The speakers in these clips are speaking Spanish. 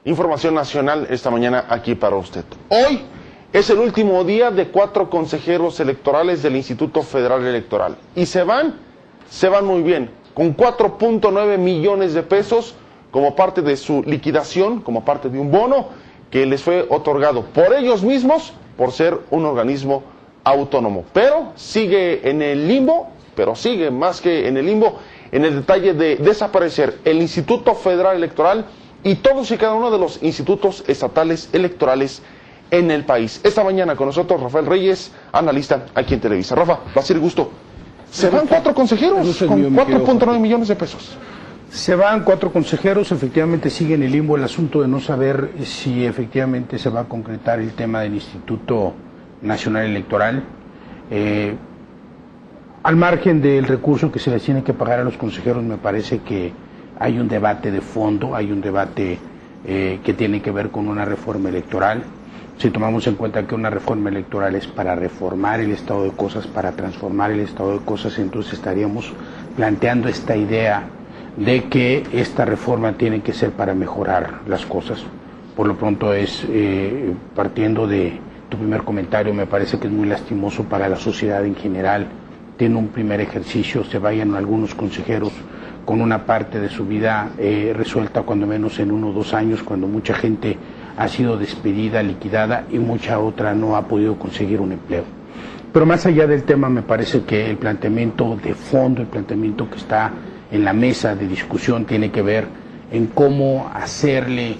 Información nacional esta mañana aquí para usted. Hoy es el último día de 4 consejeros electorales del Instituto Federal Electoral. Y se van muy bien, con 4.9 millones de pesos como parte de su liquidación, como parte de un bono que les fue otorgado por ellos mismos por ser un organismo autónomo. Pero sigue en el limbo, pero sigue más que en el limbo, en el detalle de desaparecer el Instituto Federal Electoral y todos y cada uno de los institutos estatales electorales en el país. Esta mañana con nosotros Rafael Reyes, analista aquí en Televisa. Rafa, va a ser gusto. Se van 4 consejeros con 4.9 millones de pesos. Se van 4 consejeros, efectivamente sigue en el limbo el asunto de no saber si efectivamente se va a concretar el tema del Instituto Nacional Electoral. Al margen del recurso que se les tiene que pagar a los consejeros, me parece que hay un debate de fondo, hay un debate que tiene que ver con una reforma electoral. Si tomamos en cuenta que una reforma electoral es para reformar el estado de cosas, para transformar el estado de cosas, entonces estaríamos planteando esta idea de que esta reforma tiene que ser para mejorar las cosas. Por lo pronto partiendo de tu primer comentario, me parece que es muy lastimoso para la sociedad en general. Tiene un primer ejercicio, se vayan algunos consejeros con una parte de su vida resuelta cuando menos en 1 o 2 años, cuando mucha gente ha sido despedida, liquidada y mucha otra no ha podido conseguir un empleo. Pero más allá del tema, me parece que el planteamiento de fondo, el planteamiento que está en la mesa de discusión tiene que ver en cómo hacerle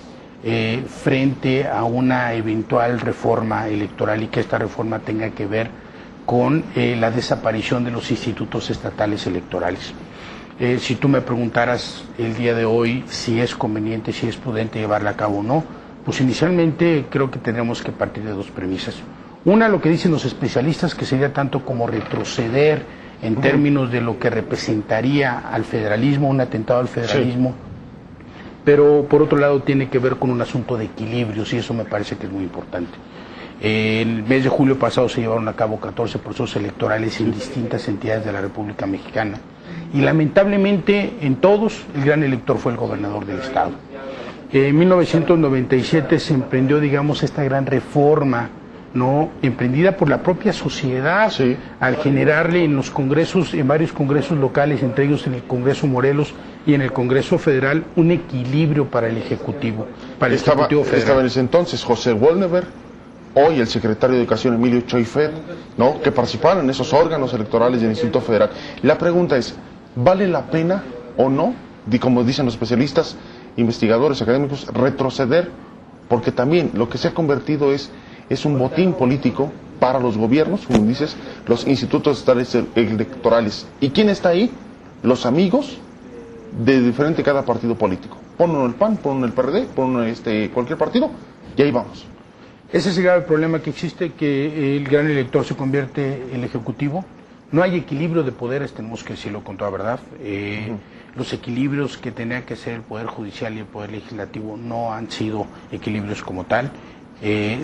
frente a una eventual reforma electoral y que esta reforma tenga que ver con la desaparición de los institutos estatales electorales. Si tú me preguntaras el día de hoy si es conveniente, si es prudente llevarla a cabo o no, pues inicialmente creo que tendremos que partir de 2 premisas. Una, lo que dicen los especialistas, que sería tanto como retroceder en términos de lo que representaría al federalismo, un atentado al federalismo, sí. Pero por otro lado tiene que ver con un asunto de equilibrios y eso me parece que es muy importante. El mes de julio pasado se llevaron a cabo 14 procesos electorales en distintas entidades de la República Mexicana y lamentablemente en todos el gran elector fue el gobernador del estado. En 1997 se emprendió, digamos, esta gran reforma, ¿no?, emprendida por la propia sociedad, sí, al generarle en los congresos, en varios congresos locales, entre ellos en el Congreso Morelos y en el Congreso Federal, un equilibrio para el Ejecutivo, Ejecutivo Federal. Estaba en ese entonces José Wolneberg, hoy el secretario de Educación Emilio Choifer, ¿no?, que participaron en esos órganos electorales del Instituto Federal. La pregunta es, ¿vale la pena o no, como dicen los especialistas, investigadores académicos, retroceder? Porque también lo que se ha convertido es un botín político para los gobiernos, como dices, los institutos estatales electorales. ¿Y quién está ahí? Los amigos de diferente cada partido político. Pon uno el PAN, pon uno el PRD, pon uno cualquier partido, y ahí vamos. Ese es el grave problema que existe, que el gran elector se convierte en el Ejecutivo. No hay equilibrio de poderes, tenemos que decirlo con toda verdad. Los equilibrios que tenía que ser el Poder Judicial y el Poder Legislativo no han sido equilibrios como tal.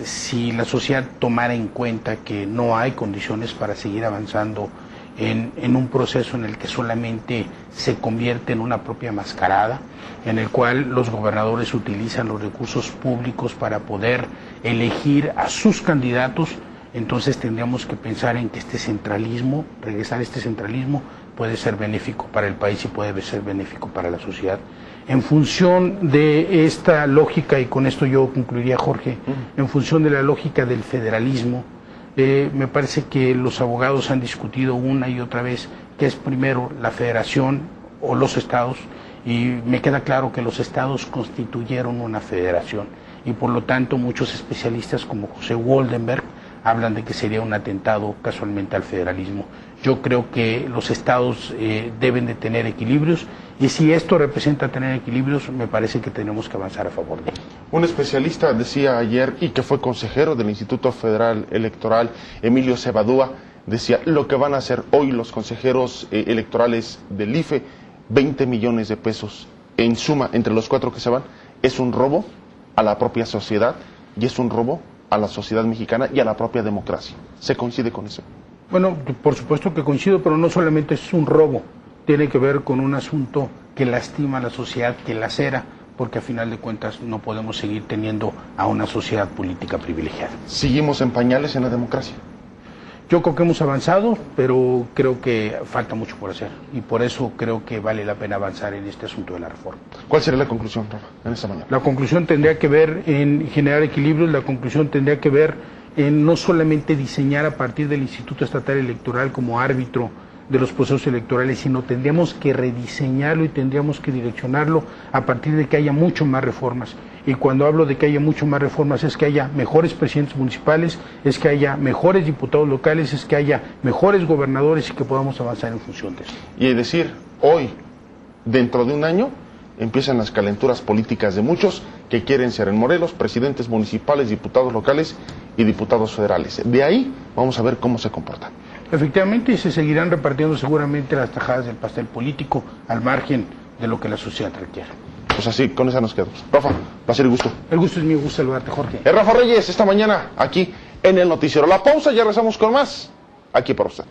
Si la sociedad tomara en cuenta que no hay condiciones para seguir avanzando en un proceso en el que solamente se convierte en una propia mascarada, en el cual los gobernadores utilizan los recursos públicos para poder elegir a sus candidatos, entonces tendríamos que pensar en que este centralismo, regresar a este centralismo, puede ser benéfico para el país y puede ser benéfico para la sociedad. En función de esta lógica, y con esto yo concluiría, Jorge, en función de la lógica del federalismo, me parece que los abogados han discutido una y otra vez qué es primero, la federación o los estados, y me queda claro que los estados constituyeron una federación, y por lo tanto muchos especialistas como José Woldenberg hablan de que sería un atentado casualmente al federalismo. Yo creo que los estados deben de tener equilibrios, y si esto representa tener equilibrios, me parece que tenemos que avanzar a favor de ello. Un especialista decía ayer, y que fue consejero del Instituto Federal Electoral, Emilio Cebadúa, decía, lo que van a hacer hoy los consejeros electorales del IFE, 20 millones de pesos en suma entre los 4 que se van, es un robo a la propia sociedad y es un robo a la sociedad mexicana y a la propia democracia. ¿Se coincide con eso? Bueno, por supuesto que coincido, pero no solamente es un robo, tiene que ver con un asunto que lastima a la sociedad, que lacera, porque a final de cuentas no podemos seguir teniendo a una sociedad política privilegiada. ¿Seguimos en pañales en la democracia? Yo creo que hemos avanzado, pero creo que falta mucho por hacer, y por eso creo que vale la pena avanzar en este asunto de la reforma. ¿Cuál sería la conclusión, Rafa, en esta mañana? La conclusión tendría que ver en generar equilibrios, la conclusión tendría que ver en no solamente diseñar a partir del Instituto Estatal Electoral como árbitro de los procesos electorales, sino tendríamos que rediseñarlo y tendríamos que direccionarlo a partir de que haya mucho más reformas. Y cuando hablo de que haya mucho más reformas es que haya mejores presidentes municipales, es que haya mejores diputados locales, es que haya mejores gobernadores y que podamos avanzar en función de eso. Y decir, hoy, dentro de un año, empiezan las calenturas políticas de muchos que quieren ser en Morelos presidentes municipales, diputados locales y diputados federales. De ahí vamos a ver cómo se comportan. Efectivamente, y se seguirán repartiendo seguramente las tajadas del pastel político al margen de lo que la sociedad requiere. Pues así, con esa nos quedamos. Rafa, placer y gusto. El gusto es mío, gusto saludarte, Jorge. Es Rafa Reyes, esta mañana aquí en el noticiero. La pausa, ya regresamos con más, aquí para usted.